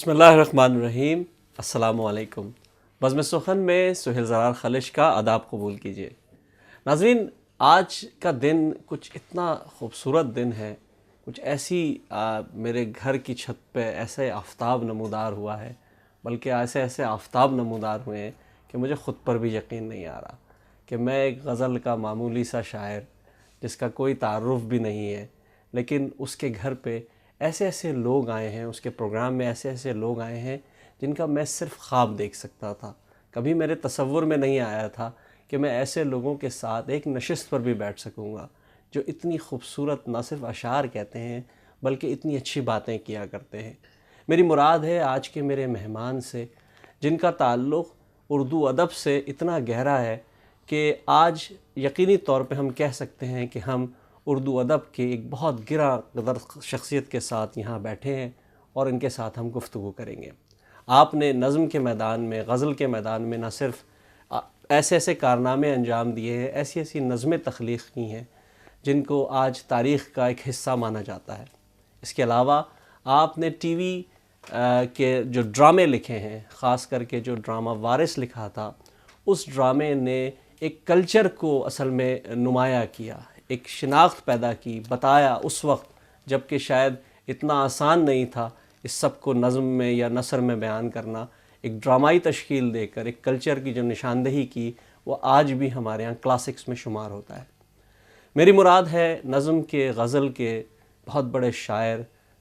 بسم اللہ الرحمن الرحیم. السلام علیکم. بزم سخن میں سہیل زرار خلش کا آداب قبول کیجیے. ناظرین، آج کا دن کچھ اتنا خوبصورت دن ہے، کچھ ایسی میرے گھر کی چھت پہ ایسے آفتاب نمودار ہوا ہے، بلکہ ایسے آفتاب نمودار ہوئے ہیں کہ مجھے خود پر بھی یقین نہیں آ رہا کہ میں ایک غزل کا معمولی سا شاعر جس کا کوئی تعارف بھی نہیں ہے، لیکن اس کے گھر پہ ایسے لوگ آئے ہیں، اس کے پروگرام میں ایسے لوگ آئے ہیں جن کا میں صرف خواب دیکھ سکتا تھا. کبھی میرے تصور میں نہیں آیا تھا کہ میں ایسے لوگوں کے ساتھ ایک نشست پر بھی بیٹھ سکوں گا جو اتنی خوبصورت نہ صرف اشعار کہتے ہیں بلکہ اتنی اچھی باتیں کیا کرتے ہیں. میری مراد ہے آج کے میرے مہمان سے، جن کا تعلق اردو ادب سے اتنا گہرا ہے کہ آج یقینی طور پہ ہم کہہ سکتے ہیں کہ ہم اردو ادب کے ایک بہت گراں قدر شخصیت کے ساتھ یہاں بیٹھے ہیں اور ان کے ساتھ ہم گفتگو کریں گے. آپ نے نظم کے میدان میں، غزل کے میدان میں نہ صرف ایسے کارنامے انجام دیے ہیں، ایسی نظمیں تخلیق کی ہیں جن کو آج تاریخ کا ایک حصہ مانا جاتا ہے. اس کے علاوہ آپ نے ٹی وی کے جو ڈرامے لکھے ہیں، خاص کر کے جو ڈرامہ وارث لکھا تھا، اس ڈرامے نے ایک کلچر کو اصل میں نمایاں کیا، ایک شناخت پیدا کی، بتایا اس وقت جب کہ شاید اتنا آسان نہیں تھا اس سب کو نظم میں یا نثر میں بیان کرنا. ایک ڈرامائی تشکیل دے کر ایک کلچر کی جو نشاندہی کی، وہ آج بھی ہمارے ہاں کلاسکس میں شمار ہوتا ہے. میری مراد ہے نظم کے، غزل کے بہت بڑے شاعر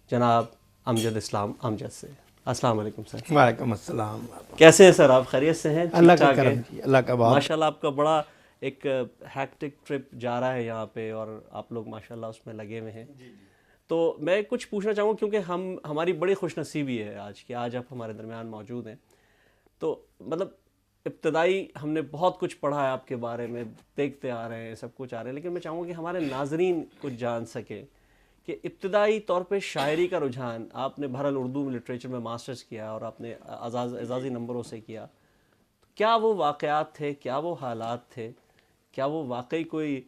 جناب امجد اسلام امجد سے. السلام علیکم سر. وعلیکم السلام. کیسے ہیں سر آپ؟ خیریت سے ہیں؟ اللہ کا کرم جی، اللہ کا بہت. ماشاءاللہ آپ کا بڑا ایک ہیکٹک ٹرپ جا رہا ہے یہاں پہ اور آپ لوگ ماشاءاللہ اس میں لگے ہوئے ہیں. تو میں کچھ پوچھنا چاہوں گا کیونکہ ہماری بڑی خوش نصیبی ہے آج کہ آج آپ ہمارے درمیان موجود ہیں. تو مطلب ابتدائی ہم نے بہت کچھ پڑھا ہے آپ کے بارے میں، دیکھتے آ رہے ہیں، سب کچھ آ رہے ہیں، لیکن میں چاہوں گا کہ ہمارے ناظرین کچھ جان سکے کہ ابتدائی طور پہ شاعری کا رجحان، آپ نے بہرحال اردو لٹریچر میں ماسٹرز کیا اور آپ نے اعزازی نمبروں سے کیا، کیا وہ واقعات تھے، کیا وہ حالات تھے، کیا وہ واقعی کوئی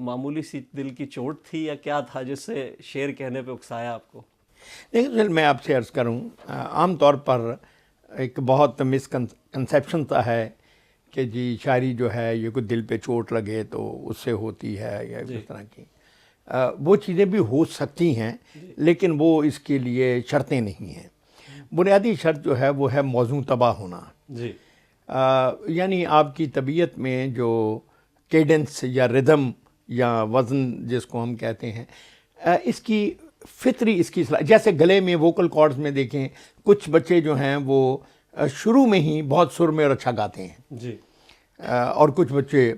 معمولی سی دل کی چوٹ تھی یا کیا تھا جس سے شعر کہنے پہ اکسایا آپ کو؟ لیکن میں آپ سے عرض کروں، عام طور پر ایک بہت مسکنسیپشن سا ہے کہ جی شاعری جو ہے یہ کوئی دل پہ چوٹ لگے تو اس سے ہوتی ہے یا اس طرح کی. وہ چیزیں بھی ہو سکتی ہیں لیکن وہ اس کے لیے شرطیں نہیں ہیں. بنیادی شرط جو ہے وہ ہے موضوع تباہ ہونا. جی. یعنی آپ کی طبیعت میں جو کیڈنس یا ردم یا وزن جس کو ہم کہتے ہیں، اس کی فطری اس کی جیسے گلے میں ووکل کارڈز میں دیکھیں کچھ بچے جو ہیں وہ شروع میں ہی بہت سر میں اور اچھا گاتے ہیں. جی. اور کچھ بچے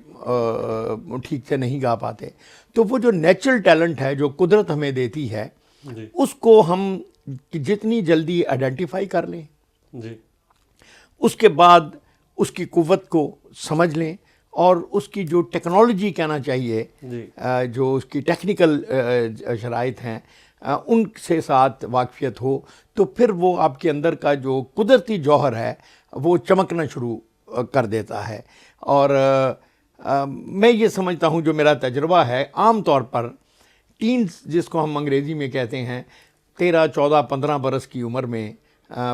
ٹھیک سے نہیں گا پاتے. تو وہ جو نیچرل ٹیلنٹ ہے جو قدرت ہمیں دیتی ہے، اس کو ہم جتنی جلدی آئیڈینٹیفائی کر لیں، اس کے بعد اس کی قوت کو سمجھ لیں اور اس کی جو ٹیکنالوجی کہنا چاہیے، جو اس کی ٹیکنیکل شرائط ہیں ان سے ساتھ واقفیت ہو، تو پھر وہ آپ کے اندر کا جو قدرتی جوہر ہے وہ چمکنا شروع کر دیتا ہے. اور میں یہ سمجھتا ہوں، جو میرا تجربہ ہے، عام طور پر ٹینز جس کو ہم انگریزی میں کہتے ہیں، 13، 14، 15 برس کی عمر میں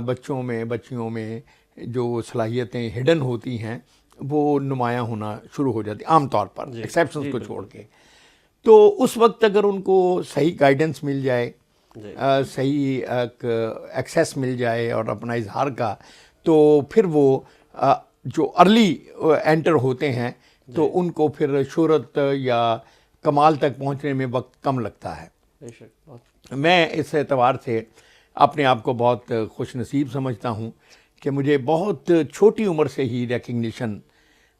بچوں میں بچیوں میں جو صلاحیتیں ہڈن ہوتی ہیں وہ نمایاں ہونا شروع ہو جاتی عام طور پر، ایکسیپشنز کو چھوڑ کے. تو اس وقت اگر ان کو صحیح گائیڈنس مل جائے، صحیح ایکسیس مل جائے اور اپنا اظہار کا، تو پھر وہ جو ارلی انٹر ہوتے ہیں تو ان کو پھر شہرت یا کمال تک پہنچنے میں وقت کم لگتا ہے. میں اس اعتبار سے اپنے آپ کو بہت خوش نصیب سمجھتا ہوں کہ مجھے بہت چھوٹی عمر سے ہی ریکگنیشن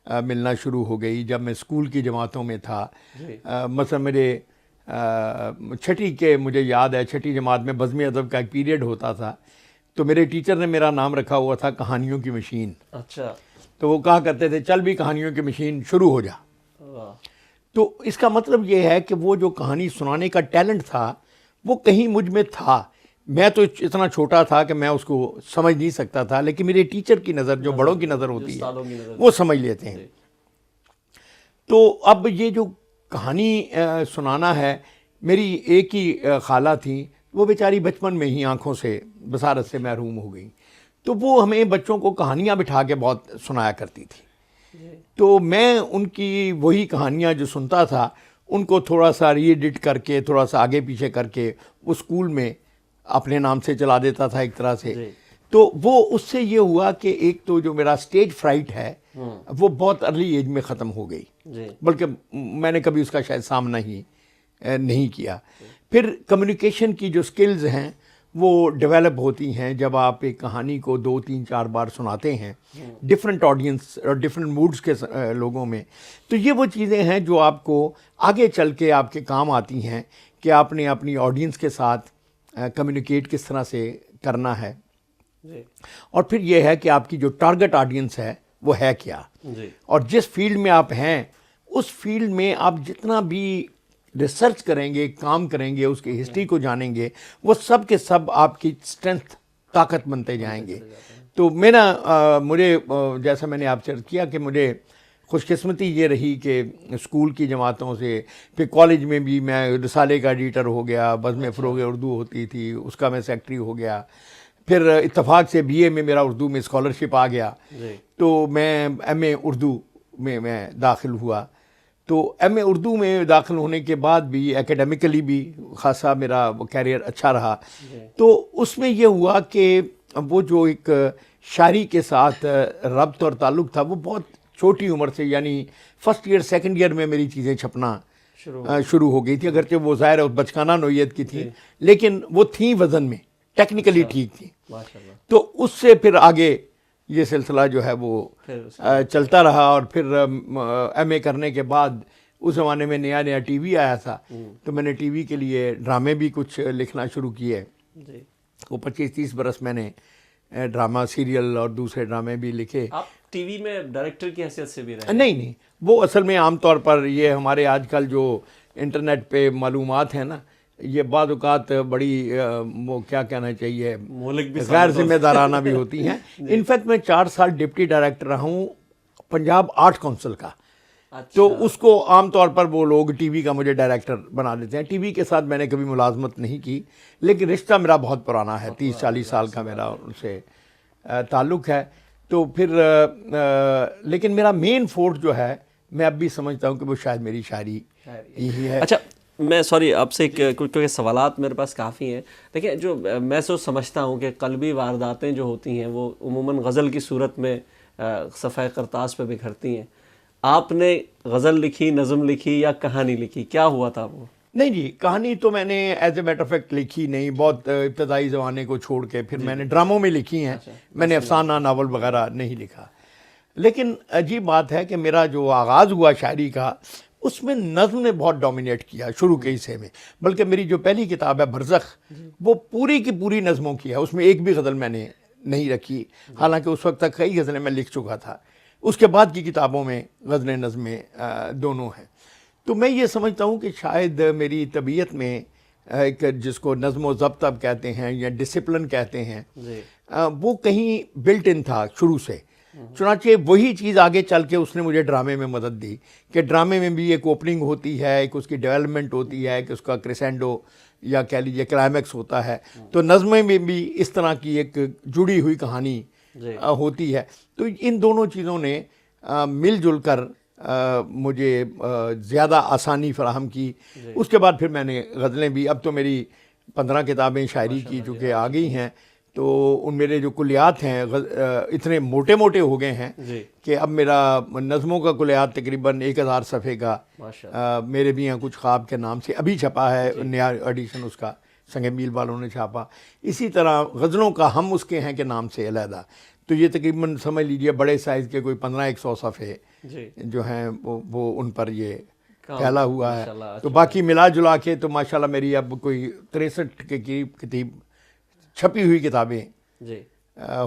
ملنا شروع ہو گئی. جب میں اسکول کی جماعتوں میں تھا، مثلا میرے چھٹی کے مجھے یاد ہے، چھٹی جماعت میں بزم ادب کا ایک پیریڈ ہوتا تھا، تو میرے ٹیچر نے میرا نام رکھا ہوا تھا کہانیوں کی مشین. اچھا. تو وہ کہا کرتے تھے چل بھی کہانیوں کی مشین شروع ہو جا. تو اس کا مطلب یہ ہے کہ وہ جو کہانی سنانے کا ٹیلنٹ تھا وہ کہیں مجھ میں تھا. میں تو اتنا چھوٹا تھا کہ میں اس کو سمجھ نہیں سکتا تھا، لیکن میرے ٹیچر کی نظر، جو بڑوں کی نظر ہوتی ہے، وہ سمجھ لیتے ہیں. تو اب یہ جو کہانی سنانا ہے، میری ایک ہی خالہ تھیں وہ بیچاری بچپن میں ہی آنکھوں سے بصارت سے محروم ہو گئی. تو وہ ہمیں بچوں کو کہانیاں بٹھا کے بہت سنایا کرتی تھی. تو میں ان کی وہی کہانیاں جو سنتا تھا ان کو تھوڑا سا ری ایڈٹ کر کے تھوڑا سا آگے پیچھے کر کے وہ اسکول میں اپنے نام سے چلا دیتا تھا ایک طرح سے. تو وہ اس سے یہ ہوا کہ ایک تو جو میرا اسٹیج فرائٹ ہے وہ بہت ارلی ایج میں ختم ہو گئی, بلکہ میں نے کبھی اس کا شاید سامنا ہی نہیں کیا. پھر کمیونیکیشن کی جو سکلز ہیں وہ ڈیولپ ہوتی ہیں جب آپ ایک کہانی کو 2 3 4 بار سناتے ہیں ڈفرینٹ آڈینس اور ڈفرینٹ موڈز کے لوگوں میں. تو یہ وہ چیزیں ہیں جو آپ کو آگے چل کے آپ کے کام آتی ہیں کہ آپ نے اپنی آڈینس کے ساتھ کمیونیکیٹ کس طرح سے کرنا ہے, اور پھر یہ ہے کہ آپ کی جو ٹارگٹ آڈینس ہے وہ ہے کیا, اور جس فیلڈ میں آپ ہیں اس فیلڈ میں آپ جتنا بھی ریسرچ کریں گے, کام کریں گے, اس کی ہسٹری کو جانیں گے, وہ سب کے سب آپ کی اسٹرینتھ طاقت بنتے جائیں گے. تو مجھے جیسا میں نے آپ سے عرض کیا کہ مجھے خوش قسمتی یہ رہی کہ اسکول کی جماعتوں سے, پھر کالج میں بھی میں رسالے کا ایڈیٹر ہو گیا, بزم فروغ اردو ہوتی تھی اس کا میں سیکٹری ہو گیا, پھر اتفاق سے بی اے میں میرا اردو میں اسکالرشپ آ گیا, تو میں ایم اے اردو میں داخل ہوا. تو ایم اے اردو میں داخل ہونے کے بعد بھی ایکیڈیمکلی بھی خاصا میرا کیریئر اچھا رہا. تو اس میں یہ ہوا کہ وہ جو ایک شاعری کے ساتھ ربط اور تعلق تھا وہ بہت چھوٹی عمر سے, یعنی فرسٹ ایئر سیکنڈ ایئر میں میری چیزیں چھپنا شروع ہو گئی تھی, اگرچہ وہ ظاہر ہے بچکانہ نوعیت کی تھی لیکن وہ تھیں وزن میں, ٹیکنیکلی ٹھیک تھی. تو اس سے پھر آگے یہ سلسلہ جو ہے وہ چلتا رہا, اور پھر ایم اے کرنے کے بعد اس زمانے میں نیا نیا ٹی وی آیا تھا, تو میں نے ٹی وی کے لیے ڈرامے بھی کچھ لکھنا شروع کیے. وہ 25-30 برس میں نے ڈرامہ سیریل اور دوسرے ڈرامے بھی لکھے. آپ ٹی وی میں ڈائریکٹر کی حیثیت سے بھی رہے؟ نہیں, وہ اصل میں عام طور پر یہ ہمارے آج کل جو انٹرنیٹ پہ معلومات ہیں نا, یہ بعض اوقات بڑی وہ کیا کہنا چاہیے غیر ذمہ دارانہ بھی ہوتی ہیں. انفیکٹ میں 4 سال ڈپٹی ڈائریکٹر رہا ہوں پنجاب آرٹ کونسل کا. تو اس کو عام طور پر وہ لوگ ٹی وی کا مجھے ڈائریکٹر بنا دیتے ہیں. ٹی وی کے ساتھ میں نے کبھی ملازمت نہیں کی, لیکن رشتہ میرا بہت پرانا ہے, 30-40 سال کا میرا ان سے تعلق ہے. تو پھر لیکن میرا مین فورس جو ہے میں اب بھی سمجھتا ہوں کہ وہ شاید میری شاعری ہی ہے. اچھا, میں سوری آپ سے کیونکہ سوالات میرے پاس کافی ہیں. دیکھیں, جو میں سمجھتا ہوں کہ قلبی وارداتیں جو ہوتی ہیں وہ عموماً غزل کی صورت میں صفحہ کرتاز پہ بکھرتی ہیں. آپ نے غزل لکھی, نظم لکھی یا کہانی لکھی, کیا ہوا تھا وہ؟ نہیں جی, کہانی تو میں نے as a matter of fact لکھی نہیں, بہت ابتدائی زمانے کو چھوڑ کے پھر میں نے ڈراموں میں لکھی ہیں. میں نے افسانہ ناول وغیرہ نہیں لکھا. لیکن عجیب بات ہے کہ میرا جو آغاز ہوا شاعری کا اس میں نظم نے بہت ڈومینیٹ کیا شروع کے حصے میں. بلکہ میری جو پہلی کتاب ہے برزخ, وہ پوری کی پوری نظموں کی ہے, اس میں ایک بھی غزل میں نے نہیں رکھی, حالانکہ اس وقت تک کئی غزلیں میں لکھ چکا تھا. اس کے بعد کی کتابوں میں غزلیں نظمیں دونوں ہیں. تو میں یہ سمجھتا ہوں کہ شاید میری طبیعت میں ایک جس کو نظم و ضبط اب کہتے ہیں یا ڈسپلن کہتے ہیں, وہ کہیں بلٹ ان تھا شروع سے. چنانچہ وہی چیز آگے چل کے اس نے مجھے ڈرامے میں مدد دی کہ ڈرامے میں بھی ایک اوپننگ ہوتی ہے, ایک اس کی ڈیولپمنٹ ہوتی ہے, کہ اس کا کریسینڈو یا کہہ لیجیے کلائمیکس ہوتا ہے. تو نظمیں میں بھی اس طرح کی ایک جڑی ہوئی کہانی ہوتی ہے. تو ان دونوں چیزوں نے مل جل کر مجھے زیادہ آسانی فراہم کی. اس کے بعد پھر میں نے غزلیں بھی, اب تو میری 15 کتابیں شاعری کی چونکہ آ گئی ہیں, تو ان میرے جو کلیات ہیں اتنے موٹے موٹے ہو گئے ہیں کہ اب میرا نظموں کا کلیات تقریباً 1000 صفحے کا میرے بھی ہیں کچھ خواب کے نام سے ابھی چھپا ہے, نیا ایڈیشن اس کا سنگ میل والوں نے چھاپا. اسی طرح غزلوں کا ہم اس کے ہیں کے نام سے علیحدہ, تو یہ تقریباً سمجھ لیجئے بڑے سائز کے کوئی 1500 صفحے جو ہیں وہ ان پر یہ پھیلا ہوا ہے. تو باقی ملا جلا کے تو ماشاءاللہ میری اب کوئی 63 کے قریب چھپی ہوئی کتابیں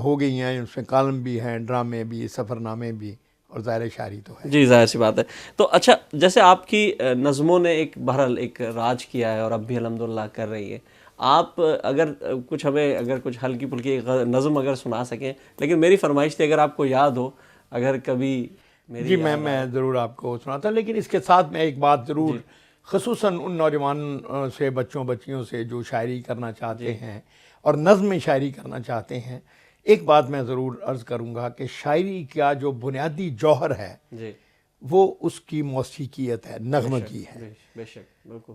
ہو گئی ہیں. اس میں کالم بھی ہیں, ڈرامے بھی, سفر نامے بھی, اور ظاہر شاعری تو ہے. جی ظاہر سی بات ہے. تو اچھا, جیسے آپ کی نظموں نے ایک بہرحال ایک راج کیا ہے اور اب بھی الحمدللہ کر رہی ہے. آپ اگر کچھ ہمیں اگر کچھ ہلکی پھلکی نظم اگر سنا سکیں, لیکن میری فرمائش تھی اگر آپ کو یاد ہو, اگر کبھی جی میں ضرور آپ کو سناتا. لیکن اس کے ساتھ میں ایک بات ضرور خصوصاً ان نوجوان سے، بچوں بچیوں سے جو شاعری کرنا چاہتے ہیں اور نظم میں شاعری کرنا چاہتے ہیں، ایک بات میں ضرور عرض کروں گا کہ شاعری کا جو بنیادی جوہر ہے جی وہ اس کی موسیقیت ہے، نغمگی ہے۔ بے شک بالکل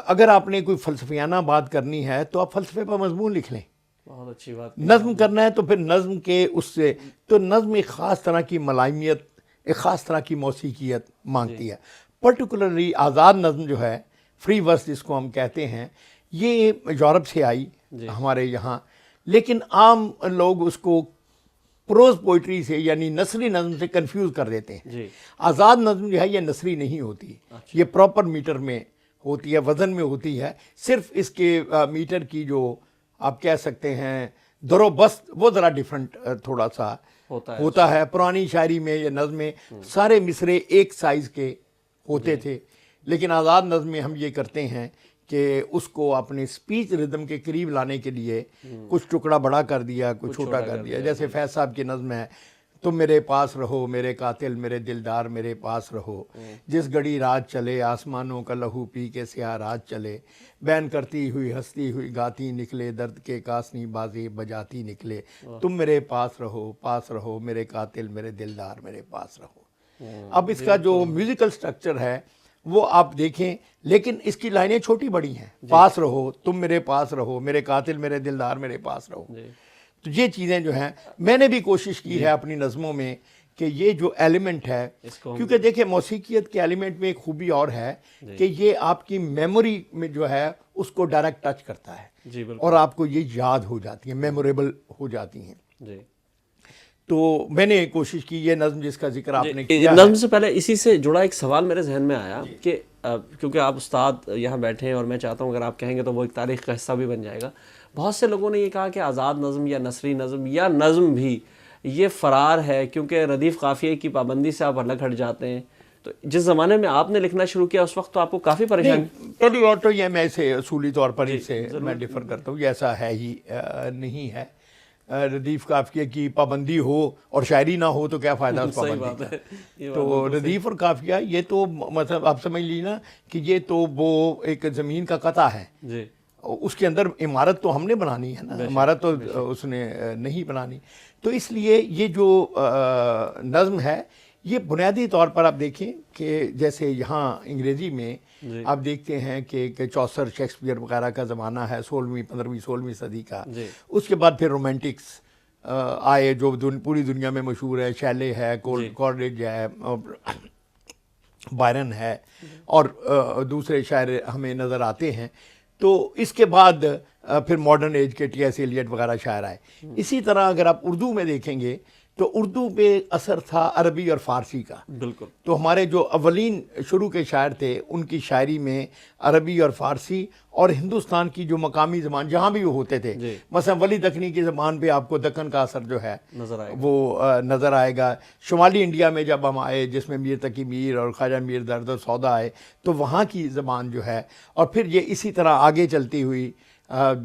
اگر آپ نے کوئی فلسفیانہ بات کرنی ہے تو آپ فلسفے پر مضمون لکھ لیں، بہت اچھی بات نظم کرنا ہے تو پھر نظم کے اس سے، تو نظم ایک خاص طرح کی ملائمیت، ایک خاص طرح کی موسیقیت مانگتی ہے۔ پرٹیکولرلی آزاد نظم جو ہے، فری ورس جس کو ہم کہتے ہیں، یہ یورپ سے آئی ہمارے یہاں، لیکن عام لوگ اس کو پروز پوئٹری سے یعنی نثری نظم سے کنفیوز کر دیتے ہیں۔ جی آزاد نظم جو ہے یہ نثری نہیں ہوتی، یہ پراپر میٹر میں ہوتی ہے، وزن میں ہوتی ہے، صرف اس کے میٹر کی جو آپ کہہ سکتے ہیں در و بست وہ ذرا ڈیفرنٹ تھوڑا سا ہوتا ہے۔ پرانی شاعری میں یا نظم میں سارے مصرے ایک سائز کے ہوتے تھے، لیکن آزاد نظم میں ہم یہ کرتے ہیں کہ اس کو اپنے سپیچ ردم کے قریب لانے کے لیے کچھ ٹکڑا بڑا کر دیا، کچھ چھوٹا کر دیا۔ جیسے فیض صاحب کی نظم ہے، تم میرے پاس رہو میرے قاتل میرے دلدار میرے پاس رہو، جس گھڑی رات چلے آسمانوں کا لہو پی کے سیاہ رات چلے، بین کرتی ہوئی ہنستی ہوئی گاتی نکلے، درد کے کاسنی بازی بجاتی نکلے، تم میرے پاس رہو میرے قاتل میرے دلدار میرے پاس رہو۔ اب اس کا جو میوزیکل سٹرکچر ہے وہ آپ دیکھیں، لیکن اس کی لائنیں چھوٹی بڑی ہیں، پاس رہو، تم میرے پاس رہو میرے قاتل میرے دلدار میرے پاس رہو۔ تو یہ چیزیں جو ہیں میں نے بھی کوشش کی ہے اپنی نظموں میں کہ یہ جو ایلیمنٹ ہے، کیونکہ دیکھیں موسیقیت کے ایلیمنٹ میں ایک خوبی اور ہے کہ یہ آپ کی میموری میں جو ہے اس کو ڈائریکٹ ٹچ کرتا ہے اور آپ کو یہ یاد ہو جاتی ہیں، میموریبل ہو جاتی ہیں۔ تو میں نے کوشش کی یہ نظم جس کا ذکر آپ نے کیا، نظم سے پہلے اسی سے جڑا ایک سوال میرے ذہن میں آیا کہ کیونکہ آپ استاد یہاں بیٹھے ہیں اور میں چاہتا ہوں اگر آپ کہیں گے تو وہ ایک تاریخ کا حصہ بھی بن جائے گا۔ بہت سے لوگوں نے یہ کہا کہ آزاد نظم یا نثری نظم یا نظم بھی یہ فرار ہے، کیونکہ ردیف قافیے کی پابندی سے آپ الگ ہٹ جاتے ہیں۔ تو جس زمانے میں آپ نے لکھنا شروع کیا اس وقت تو آپ کو کافی پریشانی؟ پہلی بات تو یہ میں اسے اصولی طور پر اس سے میں ڈیفر کرتا ہوں، یہ ایسا ہے ہی نہیں ہے۔ ردیف قافیے کی پابندی ہو اور شاعری نہ ہو تو کیا فائدہ اس پابندی کا؟ تو ردیف اور قافیہ یہ تو مطلب آپ سمجھ لیجیے نا کہ یہ تو وہ ایک زمین کا قطع ہے، اس کے اندر عمارت تو ہم نے بنانی ہے نا، عمارت تو اس نے نہیں بنانی۔ تو اس لیے یہ جو نظم ہے یہ بنیادی طور پر آپ دیکھیں کہ جیسے یہاں انگریزی میں آپ دیکھتے ہیں کہ چوسر شیکسپیئر وغیرہ کا زمانہ ہے 16ویں 15ویں 16ویں صدی کا، اس کے بعد پھر رومانٹکس آئے جو پوری دنیا میں مشہور ہے، شیلے ہے، کولریج ہے، بائرن ہے اور دوسرے شاعر ہمیں نظر آتے ہیں۔ تو اس کے بعد پھر ماڈرن ایج کے ٹی ایس ایلیٹ وغیرہ شاعر آئے۔ اسی طرح اگر آپ اردو میں دیکھیں گے تو اردو پہ اثر تھا عربی اور فارسی کا۔ بالکل۔ تو ہمارے جو اولین شروع کے شاعر تھے ان کی شاعری میں عربی اور فارسی اور ہندوستان کی جو مقامی زبان جہاں بھی وہ ہوتے تھے، مثلا ولی دکنی کی زبان پہ آپ کو دکن کا اثر جو ہے وہ نظر آئے گا۔ شمالی انڈیا میں جب ہم آئے جس میں میر تقی میر اور خواجہ میر درد و سودا آئے تو وہاں کی زبان جو ہے، اور پھر یہ اسی طرح آگے چلتی ہوئی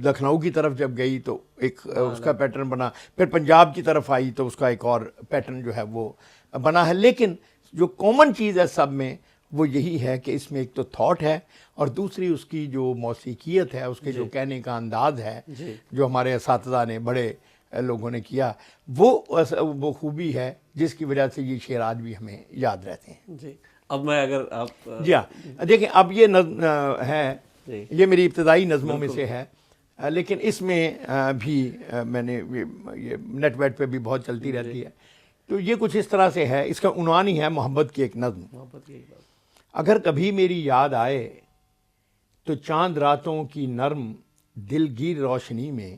لکھنؤ کی طرف جب گئی تو ایک اس کا پیٹرن بنا، پھر پنجاب کی طرف آئی تو اس کا ایک اور پیٹرن جو ہے وہ بنا ہے۔ لیکن جو کامن چیز ہے سب میں وہ یہی ہے کہ اس میں ایک تو تھاٹ ہے اور دوسری اس کی جو موسیقیت ہے، اس کے جو کہنے کا انداز ہے جو ہمارے اساتذہ نے بڑے لوگوں نے کیا، وہ خوبی ہے جس کی وجہ سے یہ شعر آج بھی ہمیں یاد رہتے ہیں۔ جی اب میں اگر آپ جی ہاں دیکھیں اب یہ نظم ہے، یہ میری ابتدائی نظموں میں سے ہے، لیکن اس میں بھی میں نے یہ نیٹ ویٹ پہ بھی بہت چلتی رہتی ہے۔ تو یہ کچھ اس طرح سے ہے، اس کا عنوان ہی ہے محبت کی ایک نظم۔ اگر کبھی میری یاد آئے تو چاند راتوں کی نرم دلگیر روشنی میں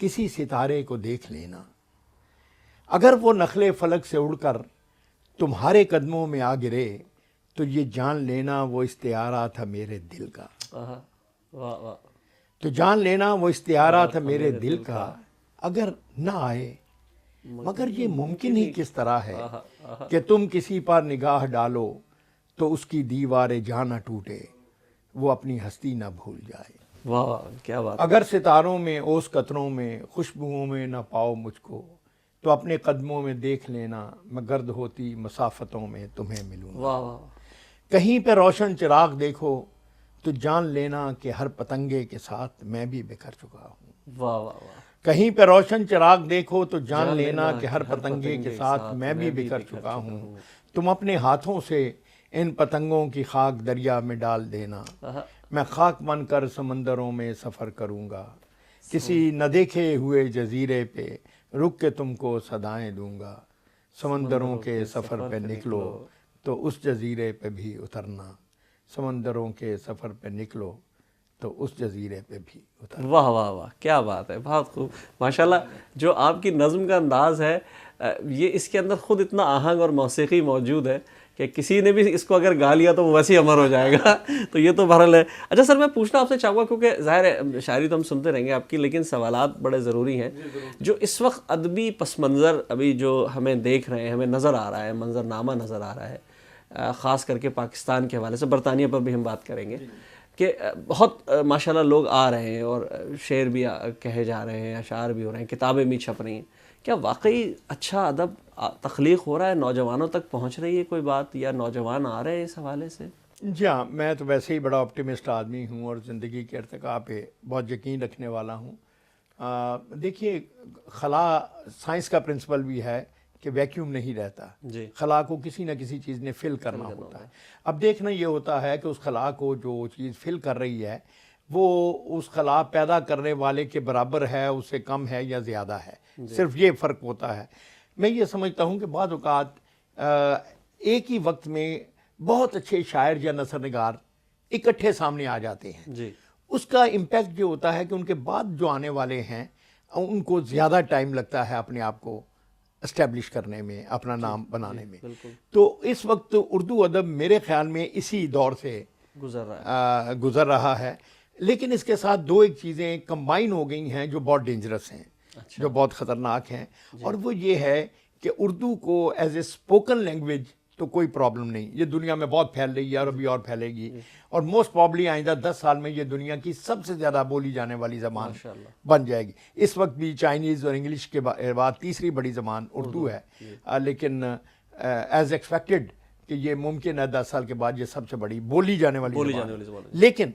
کسی ستارے کو دیکھ لینا، اگر وہ نخلے فلک سے اڑ کر تمہارے قدموں میں آ گرے تو یہ جان لینا وہ استعارہ تھا میرے دل کا۔ تو جان لینا وہ استعارہ تھا میرے دل کا، اگر نہ آئے مگر یہ ممکن ہی کس طرح ہے کہ تم کسی پر نگاہ ڈالو تو اس کی دیوار جاں نہ ٹوٹے، وہ اپنی ہستی نہ بھول جائے۔ واہ کیا بات! اگر ستاروں میں اوس قطروں میں خوشبوؤں میں نہ پاؤ مجھ کو تو اپنے قدموں میں دیکھ لینا، میں گرد ہوتی مسافتوں میں تمہیں ملوں۔ واہ واہ! کہیں پہ روشن چراغ دیکھو تو جان لینا کہ ہر پتنگے کے ساتھ میں بھی بکھر چکا ہوں. واہ واہ واہ. کہیں پہ روشن چراغ دیکھو تو جان لینا کہ ہر پتنگے کے ساتھ میں بھی بکھر چکا ہوں. تم اپنے ہاتھوں سے ان پتنگوں کی خاک دریا میں ڈال دینا. میں خاک بن کر سمندروں میں سفر کروں گا. کسی نہ دیکھے ہوئے جزیرے پہ رک کے تم کو صدائیں دوں گا. سمندروں کے سفر پہ نکلو تو اس جزیرے پہ بھی اترنا. سمندروں کے سفر پہ نکلو تو اس جزیرے پہ بھی اترنا. واہ واہ واہ، کیا بات ہے، بہت خوب ماشاءاللہ. جو آپ کی نظم کا انداز ہے یہ اس کے اندر خود اتنا آہنگ اور موسیقی موجود ہے کہ کسی نے بھی اس کو اگر گا لیا تو وہ ویسے ہی امر ہو جائے گا. تو یہ تو بہرحال ہے. اچھا سر، میں پوچھنا آپ سے چاہوں گا، کیونکہ ظاہر ہے شاعری تو ہم سنتے رہیں گے آپ کی، لیکن سوالات بڑے ضروری ہیں. جو اس وقت ادبی پس منظر ابھی جو ہمیں دیکھ رہے ہیں، ہمیں نظر آ رہا ہے، منظر نامہ نظر آ رہا ہے، خاص کر کے پاکستان کے حوالے سے، برطانیہ پر بھی ہم بات کریں گے، کہ بہت ماشاءاللہ لوگ آ رہے ہیں اور شعر بھی کہے جا رہے ہیں، اشعار بھی ہو رہے ہیں، کتابیں بھی چھپ رہی ہیں. کیا واقعی اچھا ادب تخلیق ہو رہا ہے؟ نوجوانوں تک پہنچ رہی ہے کوئی بات، یا نوجوان آ رہے ہیں اس حوالے سے؟ جی ہاں، میں تو ویسے ہی بڑا آپٹیمسٹ آدمی ہوں اور زندگی کے ارتقاء پہ بہت یقین رکھنے والا ہوں. دیکھیے، خلا سائنس کا پرنسپل بھی ہے کہ ویکیوم نہیں رہتا. جی. خلا کو کسی نہ کسی چیز نے فل کرنا ہوتا ہے. اب دیکھنا یہ ہوتا ہے کہ اس خلا کو جو چیز فل کر رہی ہے وہ اس خلا پیدا کرنے والے کے برابر ہے، اس سے کم ہے یا زیادہ ہے. صرف یہ فرق ہوتا ہے. میں یہ سمجھتا ہوں کہ بعض اوقات ایک ہی وقت میں بہت اچھے شاعر یا نثر نگار اکٹھے سامنے آ جاتے ہیں. جی. اس کا امپیکٹ یہ ہوتا ہے کہ ان کے بعد جو آنے والے ہیں ان کو زیادہ ٹائم لگتا ہے اپنے آپ کو اسٹیبلش کرنے میں، اپنا نام بنانے میں. تو اس وقت اردو ادب میرے خیال میں اسی دور سے گزر رہا ہے. لیکن اس کے ساتھ دو ایک چیزیں کمبائن ہو گئی ہیں جو بہت ڈینجرس ہیں، جو بہت خطرناک ہیں. اور وہ یہ ہے کہ اردو کو ایز اے اسپوکن لینگویج تو کوئی پرابلم نہیں، یہ دنیا میں بہت پھیل رہی ہے اور ابھی اور پھیلے گی. اور موسٹ پرابلی آئندہ 10 سال میں یہ دنیا کی سب سے زیادہ بولی جانے والی زبان بن جائے گی. اس وقت بھی چائنیز اور انگلش کے بعد تیسری بڑی زبان اردو ہے. لیکن ایز ایکسپیکٹڈ کہ یہ ممکن ہے 10 سال کے بعد یہ سب سے بڑی بولی جانے والی زبان. لیکن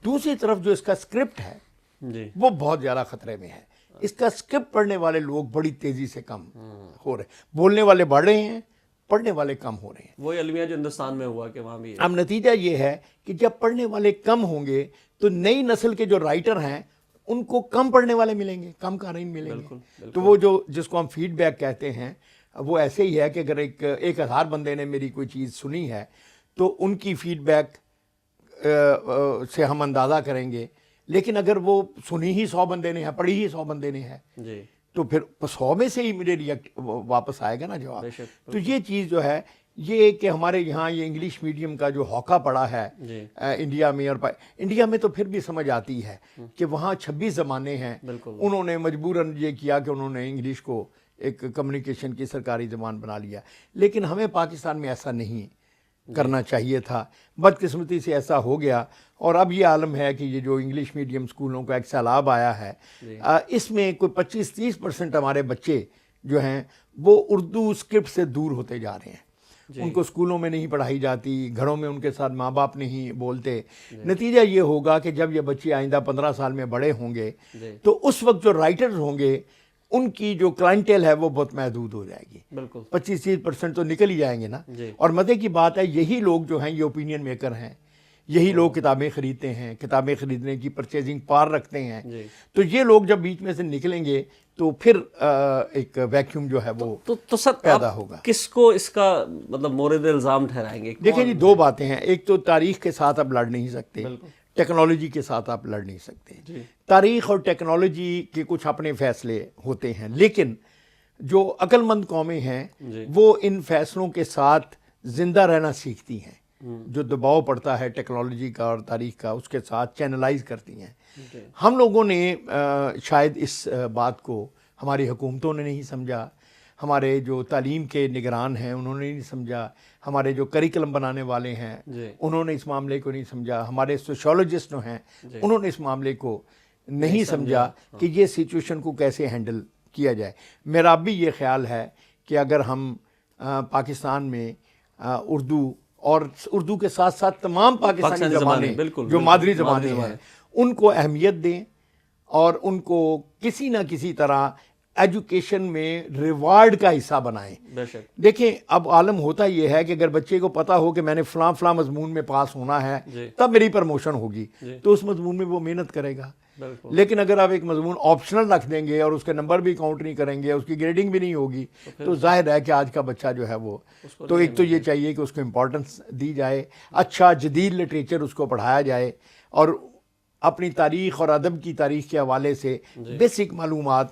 دوسری طرف جو اس کا اسکرپٹ ہے وہ بہت زیادہ خطرے میں ہے. اس کا اسکرپٹ پڑھنے والے لوگ بڑی تیزی سے کم ہو رہے ہیں. بولنے والے بڑھ رہے ہیں، پڑھنے والے کم ہو رہے ہیں. وہی المیہ جو ہندوستان میں ہوا کہ وہاں بھی. اب نتیجہ یہ ہے کہ جب پڑھنے والے کم ہوں گے تو نئی نسل کے جو رائٹر ہیں ان کو کم پڑھنے والے ملیں گے، کم قارئین ملیں گے. تو وہ جو جس کو ہم فیڈ بیک کہتے ہیں وہ ایسے ہی ہے کہ اگر 1000 بندے نے میری کوئی چیز سنی ہے تو ان کی فیڈ بیک سے ہم اندازہ کریں گے. لیکن اگر وہ سنی ہی 100 بندے نے ہے، پڑھی ہی 100 بندے نے ہے، تو پھر 100 میں سے ہی مجھے واپس آئے گا نا جواب. تو یہ چیز جو ہے یہ کہ ہمارے یہاں یہ انگلش میڈیم کا جو ہوکا پڑا ہے انڈیا میں، اور انڈیا میں تو پھر بھی سمجھ آتی ہے کہ وہاں 26 زبانیں ہیں. انہوں نے مجبوراً یہ کیا کہ انہوں نے انگلش کو ایک کمیونیکیشن کی سرکاری زبان بنا لیا. لیکن ہمیں پاکستان میں ایسا نہیں کرنا چاہیے تھا. بدقسمتی سے ایسا ہو گیا اور اب یہ عالم ہے کہ یہ جو انگلش میڈیم سکولوں کا ایک سیلاب آیا ہے اس میں کوئی 25-30% ہمارے بچے جو ہیں وہ اردو اسکرپٹ سے دور ہوتے جا رہے ہیں. ان کو اسکولوں میں نہیں پڑھائی جاتی، گھروں میں ان کے ساتھ ماں باپ نہیں بولتے. نتیجہ یہ ہوگا کہ جب یہ بچے آئندہ 15 سال میں بڑے ہوں گے تو اس وقت جو رائٹرز ہوں گے ان کی جو کلائنٹیل ہے وہ بہت محدود ہو جائے گی. 25-30% تو نکل ہی جائیں گے نا. اور مزے کی بات ہے یہی لوگ جو ہیں یہ اوپینین میکر ہیں، یہی لوگ کتابیں خریدتے ہیں، کتابیں خریدنے کی پرچیزنگ پاور رکھتے ہیں. تو یہ لوگ جب بیچ میں سے نکلیں گے تو پھر ایک ویکیوم جو ہے وہ پیدا ہوگا. کس کو اس کا مطلب مورد الزام ٹھہرائیں گے؟ دیکھیں جی، 2 باتیں ہیں. ایک تو تاریخ کے ساتھ آپ لڑ نہیں سکتے، ٹیکنالوجی کے ساتھ آپ لڑ نہیں سکتے. تاریخ اور ٹیکنالوجی کے کچھ اپنے فیصلے ہوتے ہیں، لیکن جو عقل مند قومیں ہیں وہ ان فیصلوں کے ساتھ زندہ رہنا سیکھتی ہیں. جو دباؤ پڑتا ہے ٹیکنالوجی کا اور تاریخ کا اس کے ساتھ چینلائز کرتی ہیں. ہم لوگوں نے شاید اس بات کو، ہماری حکومتوں نے نہیں سمجھا، ہمارے جو تعلیم کے نگران ہیں انہوں نے نہیں سمجھا، ہمارے جو کریکلم بنانے والے ہیں انہوں نے اس معاملے کو نہیں سمجھا، ہمارے سوشیولوجسٹ جو ہیں انہوں نے اس معاملے کو نہیں سمجھا کہ یہ سچویشن کو کیسے ہینڈل کیا جائے. میرا اب بھی یہ خیال ہے کہ اگر ہم پاکستان میں اردو اور اردو کے ساتھ ساتھ تمام پاکستانی زبانیں بالکل جو مادری زبانیں ہیں ان کو اہمیت دیں اور ان کو کسی نہ کسی طرح ایجوکیشن میں ریوارڈ کا حصہ بنائیں. بے شک. دیکھیں اب عالم ہوتا یہ ہے کہ اگر بچے کو پتا ہو کہ میں نے فلاں فلاں مضمون میں پاس ہونا ہے تب میری پروموشن ہوگی تو اس مضمون میں وہ محنت کرے گا. لیکن اگر آپ ایک مضمون آپشنل رکھ دیں گے اور اس کے نمبر بھی کاؤنٹ نہیں کریں گے, اس کی گریڈنگ بھی نہیں ہوگی, تو ظاہر ہے کہ آج کا بچہ جو ہے وہ تو ایک تو یہ چاہیے کہ اس کو امپورٹنس دی جائے, اچھا جدید لٹریچر اس کو پڑھایا جائے اور اپنی تاریخ اور ادب کی تاریخ کے حوالے سے بیسک معلومات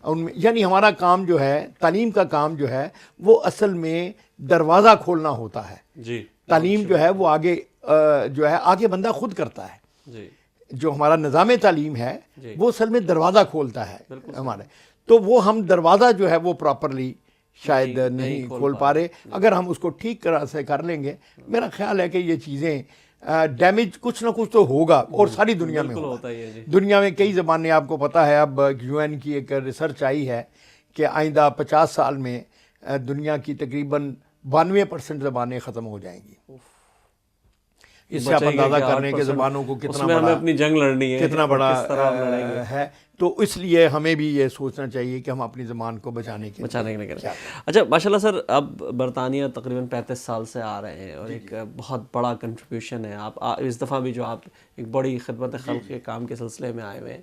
ان میں, یعنی ہمارا کام جو ہے تعلیم کا کام جو ہے وہ اصل میں دروازہ کھولنا ہوتا ہے. جی. تعلیم جو ہے وہ آگے جو ہے آگے بندہ خود کرتا ہے. جی. جو ہمارا نظام تعلیم ہے وہ اصل میں دروازہ کھولتا ہے ہمارے, تو وہ ہم دروازہ جو ہے وہ پراپرلی شاید نہیں کھول پا رہے. اگر ہم اس کو ٹھیک طرح سے کر لیں گے, میرا خیال ہے کہ یہ چیزیں ڈیمیج کچھ نہ کچھ تو ہوگا اور ساری دنیا میں ہوتا ہے. دنیا میں کئی زبانیں آپ کو پتہ ہے, اب یو این کی ایک ریسرچ آئی ہے کہ آئندہ 50 سال میں دنیا کی تقریباً 92% زبانیں ختم ہو جائیں گی. اس سے آپ اندازہ کر رہے ہیں کہ زبانوں کو کتنا بڑا اپنی جنگ لڑنی ہے, کتنا بڑا ہے. تو اس لیے ہمیں بھی یہ سوچنا چاہیے کہ ہم اپنی زبان کو بچانے کے لیے کریں. اچھا ماشاءاللہ سر, اب برطانیہ تقریباً 35 سال سے آ رہے ہیں اور ایک بہت بڑا کنٹریبیوشن ہے. آپ اس دفعہ بھی جو آپ ایک بڑی خدمت خلق کے کام کے سلسلے میں آئے ہوئے ہیں.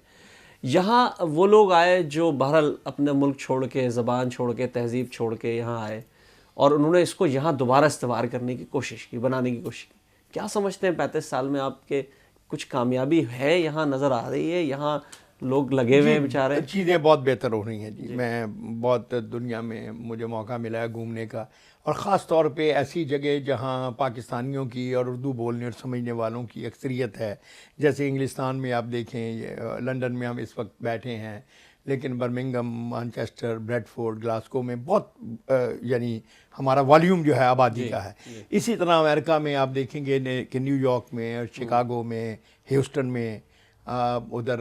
یہاں وہ لوگ آئے جو بہرحال اپنا ملک چھوڑ کے, زبان چھوڑ کے, تہذیب چھوڑ کے یہاں آئے اور انہوں نے اس کو یہاں دوبارہ استوار کرنے کی کوشش کی, بنانے کی کوشش کی. کیا سمجھتے ہیں 35 سال میں آپ کے کچھ کامیابی ہے یہاں نظر آ رہی ہے, یہاں لوگ لگے ہوئے ہیں بیچارے؟ چیزیں بہت بہتر ہو رہی ہیں جی. میں بہت دنیا میں مجھے موقع ملا ہے گھومنے کا, اور خاص طور پہ ایسی جگہ جہاں پاکستانیوں کی اور اردو بولنے اور سمجھنے والوں کی اکثریت ہے. جیسے انگلستان میں آپ دیکھیں, لندن میں ہم اس وقت بیٹھے ہیں, لیکن Birmingham, Manchester, Bradford, Glasgow میں بہت یعنی ہمارا والیوم جو ہے آبادی کا ہے. اسی طرح امریکہ میں آپ دیکھیں گے کہ نیو یارک میں, شکاگو میں, ہیوسٹن میں, ادھر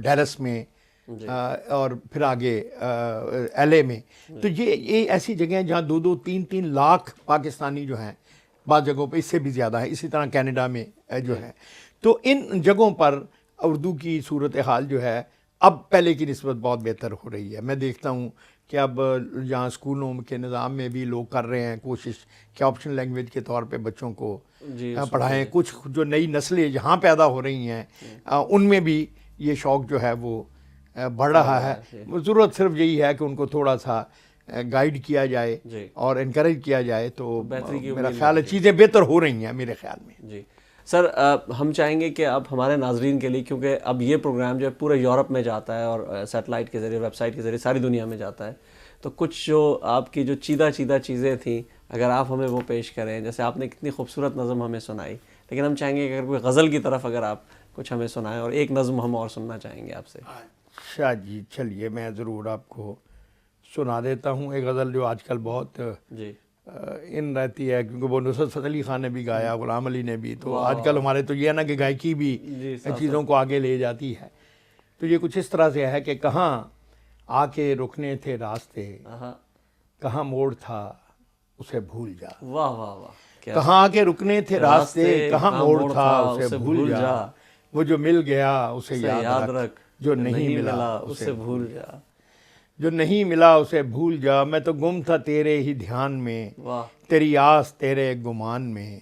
ڈیلس میں, اور پھر آگے ایل اے میں. تو یہ ایسی جگہیں ہیں جہاں 2-3 لاکھ پاکستانی جو ہیں, بعض جگہوں پہ اس سے بھی زیادہ ہے. اسی طرح کینیڈا میں جو ہے. تو ان جگہوں پر اردو کی صورتحال جو ہے اب پہلے کی نسبت بہت بہتر ہو رہی ہے. میں دیکھتا ہوں کہ اب جہاں اسکولوں کے نظام میں بھی لوگ کر رہے ہیں کوشش کہ آپشنل لینگویج کے طور پہ بچوں کو پڑھائیں. کچھ جو نئی نسلیں جہاں پیدا ہو رہی ہیں ان میں بھی یہ شوق جو ہے وہ بڑھ رہا ہے. ضرورت صرف یہی ہے کہ ان کو تھوڑا سا گائیڈ کیا جائے اور انکریج کیا جائے, تو میرا خیال ہے چیزیں بہتر ہو رہی ہیں میرے خیال میں. جی سر, ہم چاہیں گے کہ اب ہمارے ناظرین کے لیے, کیونکہ اب یہ پروگرام جو ہے پورے یورپ میں جاتا ہے اور سیٹلائٹ کے ذریعے, ویب سائٹ کے ذریعے ساری دنیا میں جاتا ہے, تو کچھ جو آپ کی جو چیدہ چیزیں تھیں اگر آپ ہمیں وہ پیش کریں. جیسے آپ نے کتنی خوبصورت نظم ہمیں سنائی, لیکن ہم چاہیں گے کہ اگر کوئی غزل کی طرف اگر آپ کچھ ہمیں سنائیں, اور ایک نظم ہم اور سننا چاہیں گے آپ سے. اچھا جی, چلیے میں ضرور آپ کو سنا دیتا ہوں ایک غزل جو آج کل بہت جی ان رہتی ہے, کیونکہ وہ نصرت فتح علی خان نے بھی گایا, غلام علی نے بھی. تو آج کل ہمارے تو یہ ہے نا کہ گائیکی بھی چیزوں کو آگے لے جاتی ہے. تو یہ کچھ اس طرح سے ہے کہ کہاں آ کے رکنے تھے راستے, کہاں موڑ تھا اسے بھول جا. واہ واہ واہ. کہاں آ کے رکنے تھے راستے, کہاں موڑ تھا اسے بھول جا. وہ جو مل گیا اسے یاد رکھ, جو نہیں ملا اسے بھول جا. جو نہیں ملا اسے بھول جا. میں تو گم تھا تیرے ہی دھیان میں, تیری آس تیرے گمان میں.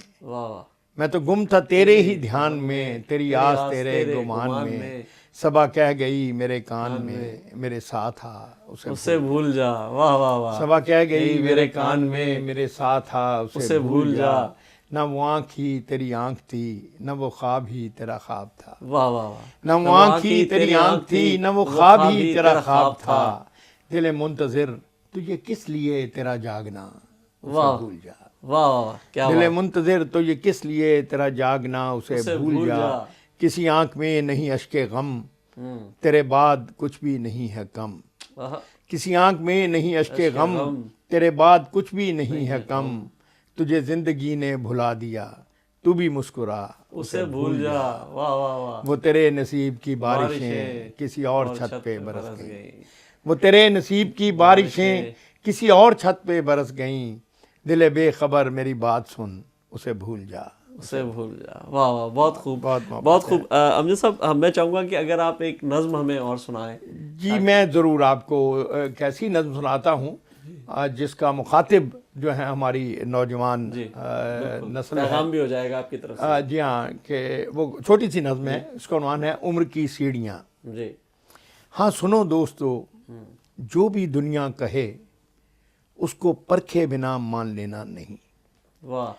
میں تو گم تھا تیرے ہی دھیان میں, تیری آس تیرے گمان میں. صبا کہہ گئی میرے کان میں, میرے ساتھ آ اسے بھول جا. واہ واہ واہ. صبا کہہ گئی میرے کان میں, میرے ساتھ آ اسے بھول جا. نہ وہ آنکھ ہی تیری آنکھ تھی, نہ وہ خواب ہی تیرا خواب تھا. واہ واہ واہ. نہ وہ آنکھ ہی تیری آنکھ تھی, نہ وہ خواب ہی تیرا خواب تھا. دل منتظر تو یہ کس لیے تیرا جاگنا اسے بھول جا. واہ. دل منتظر تو یہ کس لیے تیرا جاگنا اسے بھول جا. کسی آنکھ میں نہیں اشک غم, تیرے بعد کچھ بھی نہیں ہے کم. کسی آنکھ میں نہیں اشک غم, تیرے بعد کچھ بھی نہیں ہے کم. تجھے زندگی نے بھلا دیا, تو بھی مسکرا اسے بھول جا. واہ واہ واہ. وہ تیرے نصیب کی بارشیں کسی اور چھت پہ برس گئیں. وہ تیرے نصیب کی بارشیں کسی اور چھت پہ برس گئیں. دل بے خبر میری بات سن, اسے بھول جا. اسے بھول جا. واہ واہ, بہت خوب, بہت بہت خوب. امجد صاحب, میں چاہوں گا کہ اگر آپ ایک نظم ہمیں اور سنائیں. جی میں ضرور آپ کو ایک ایسی نظم سناتا ہوں جس کا مخاطب جو ہے ہماری نوجوان نسل ہے. پیغام بھی ہو جائے گا آپ کی طرف سے. جی ہاں, کہ وہ چھوٹی سی نظم ہے, اس کا عنوان ہے عمر کی سیڑھیاں. جی. ہاں سنو دوستو, جو بھی دنیا کہے اس کو پرکھے بنا مان لینا نہیں. واہ.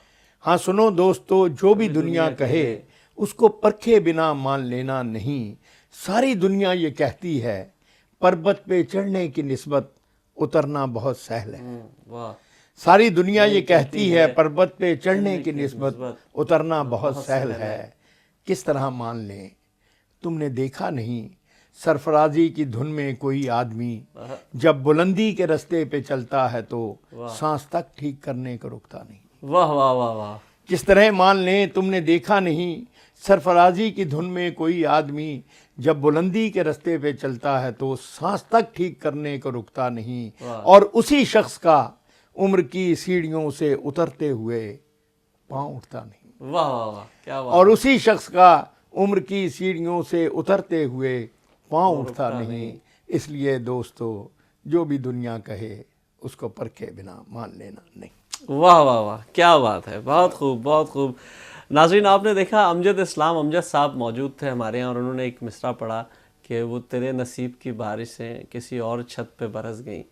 ہاں سنو دوستو, جو بھی دنیا کہے اس کو پرکھے بنا مان لینا نہیں. ساری دنیا یہ کہتی ہے پربت پہ چڑھنے کی نسبت اترنا بہت سہل ہے. واہ. ساری دنیا یہ کہتی ہے پربت پہ چڑھنے کی نسبت اترنا بہت سہل ہے. کس طرح مان لیں, تم نے دیکھا نہیں سرفرازی کی دھن میں کوئی آدمی جب بلندی کے رستے پہ چلتا ہے تو سانس تک ٹھیک کرنے کو رکتا نہیں. واہ واہ واہ واہ. کس طرح مان لیں, تم نے دیکھا نہیں سرفرازی کی دھن میں کوئی آدمی جب بلندی کے رستے پہ چلتا ہے تو سانس تک ٹھیک کرنے کو رکتا نہیں. اور اسی شخص کا عمر کی سیڑھیوں سے اترتے ہوئے پاؤں اٹھتا نہیں. واہ واہ واہ, کیا بات. اور اسی شخص کا عمر کی سیڑھیوں سے اترتے ہوئے پاؤں اٹھتا نہیں. اس لیے دوستو, جو بھی دنیا کہے اس کو پرکھے بنا مان لینا نہیں. واہ واہ واہ, کیا بات ہے. بہت خوب, بہت خوب. ناظرین, آپ نے دیکھا امجد اسلام امجد صاحب موجود تھے ہمارے یہاں, اور انہوں نے ایک مصرع پڑھا کہ وہ تیرے نصیب کی بارشیں کسی اور چھت پہ برس گئیں.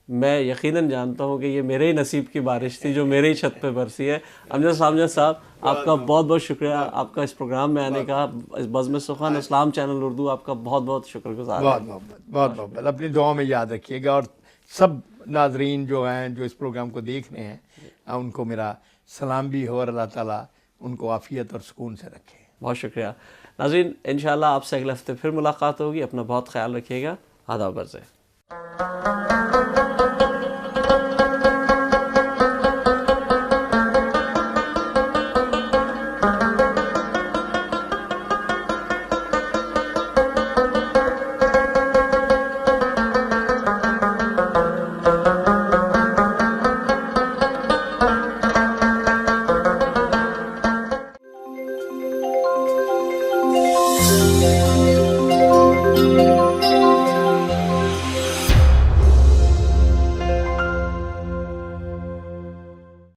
میں یقیناً جانتا ہوں کہ یہ میرے ہی نصیب کی بارش تھی جو میرے ہی چھت پہ برسی ہے. امجد صاحب آپ کا بہت بہت شکریہ, آپ کا اس پروگرام میں آنے کا. بزم سخن اسلام چینل اردو آپ کا بہت بہت شکر گزار. بہت بہت اپنی دعاؤں میں یاد رکھیے گا, اور سب ناظرین جو ہیں جو اس پروگرام کو دیکھ رہے ہیں ان کو میرا سلام بھی ہو, اور اللہ تعالیٰ ان کو عافیت اور سکون سے رکھے. بہت شکریہ. ناظرین, انشاءاللہ آپ سے اگلے ہفتے پھر ملاقات ہوگی. اپنا بہت خیال رکھیے گا. آداب عرض ہے.